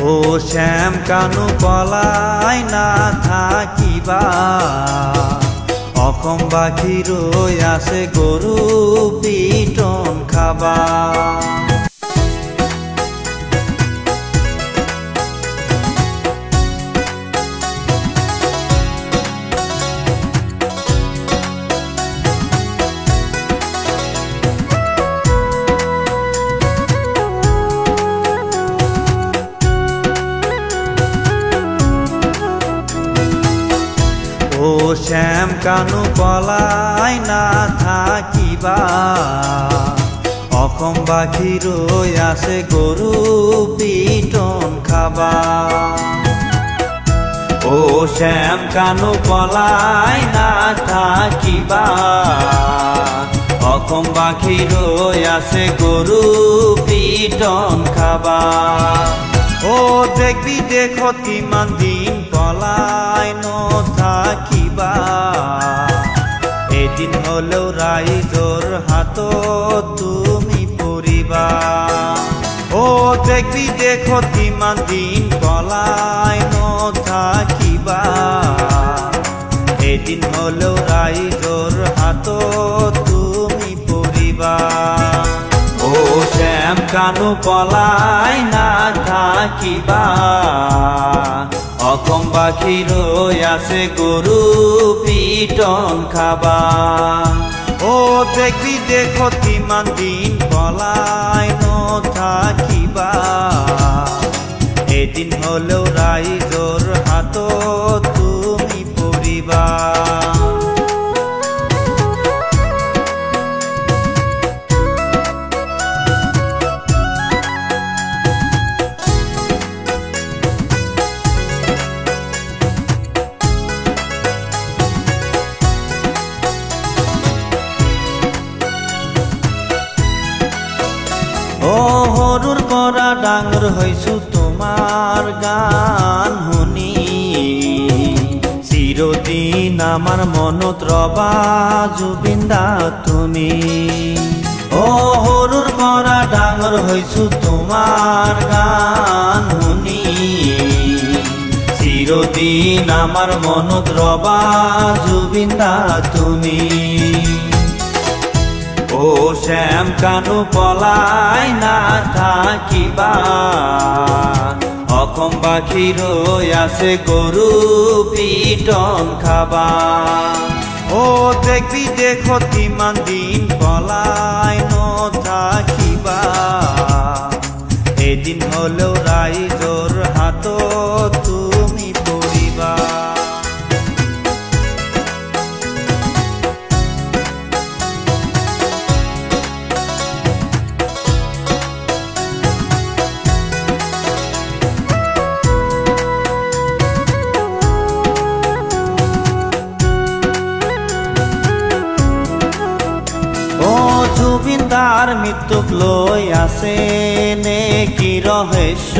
ও শ্যাম কানু পলাই না থাকিবা, অসম বাসী ৰৈ আছে গৰু পিটন খাবা। ও শ্যাম কানু পলাই না থাকিবা, অসম বাসী ৰৈ আছে গৰু পিটন খাবা। ও শ্যাম কানু পলাই না থাকিবা, অসম বাসী ৰৈ আছে গৰু পিটন খাবা। ও দেশ বিদেশত কিমান দিন পলাই নথাকিবা, এদিন হলেও ৰাইজৰ হাতত তুমি পৰিবা। ও দেশ বিদেশত কিমান দিন পলাই নথাকিবা, এদিন হলেও ৰাইজৰ হাতত তুমি পৰিবা। ও শ্যাম কানু পলাই না থাকিবা, অসম বাসী ৰৈ আছে গৰু পিটন খাবা। ও দেশ বিদেশত কিমান দিন পলাই নথাকিবা, এদিন হলেও ৰাইজৰ হাতত তুমি পৰিবা। ও সৰুৰ পৰা ডাঙৰ হৈছো তোমাৰ গান শুনি, চিৰদিন আমাৰ মনত ৰবা জুবিন দা তুমি। ও সৰুৰ পৰা ডাঙৰ হৈছো তোমাৰ গান শুনি, চিৰদিন আমাৰ মনত ৰবা জুবিন দা তুমি। ও শ্যাম কানু পলাই না থাকিবা, অসম বাসী ৰৈ আছে গৰু পিটন খাবা। ও দেশ বিদেশত কিমান দিন পলাই নথাকিবা, এদিন হলেও ৰাইজৰ হাতত তুমি পৰিবা। জুবিন দাৰ মৃত্যুক লৈ আছে নে কি ৰহস্য,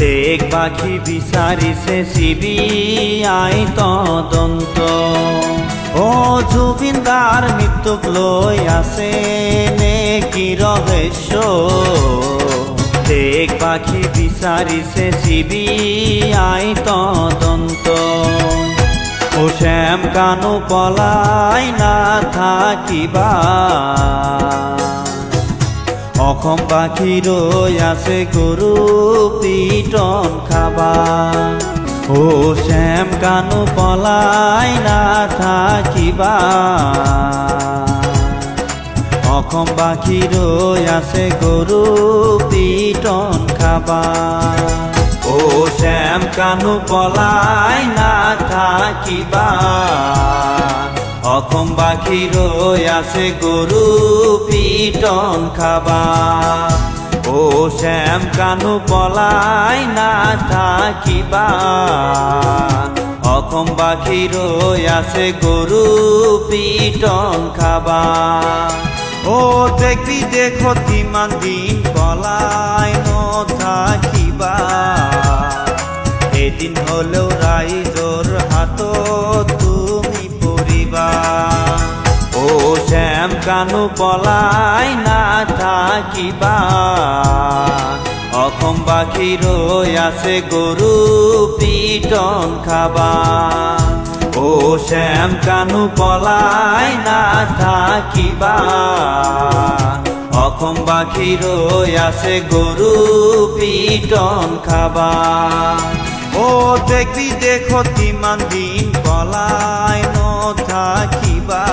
দেশবাসী বিচাৰিছে CBI তদন্ত। ও জুবিন দাৰ মৃত্যুক লৈ আছে নে কি ৰহস্য, দেশবাসী বিচাৰিছে CBI তদন্ত। ও শ্যাম কানু পলাই না থাকিবা, অসম বাসী ৰৈ আছে গৰু পিটন খাবা। ও শ্যাম কানু পলাই না থাকিবা, অসম বাসী ৰৈ আছে গৰু পিটন খাবা। ও শ্যাম কানু পলাই না থাকিবা, অসম বাসী ৰৈ আছে গৰু পিটন খাবা। ও শ্যাম কানু পলাই না থাকিবা, অসম বাসী ৰৈ আছে গৰু পিটন খাবা। ও দেশ বিদেশত কিমান দিন পলাই নথাকিবা, এদিন হলেও ৰাইজৰ হাতত তুমি পৰিবা। ও শ্যাম কানু পলাই না থাকিবা, অসমবাসী ৰৈ আছে গৰু পিটন খাবা ও শ্যাম কানু পলাই নাথাকিবা অসমবাসী ৰৈ আছে গৰু পিটন খাবা ও দেশ বিদেশত কিমান দিন পলাই নথাকিবা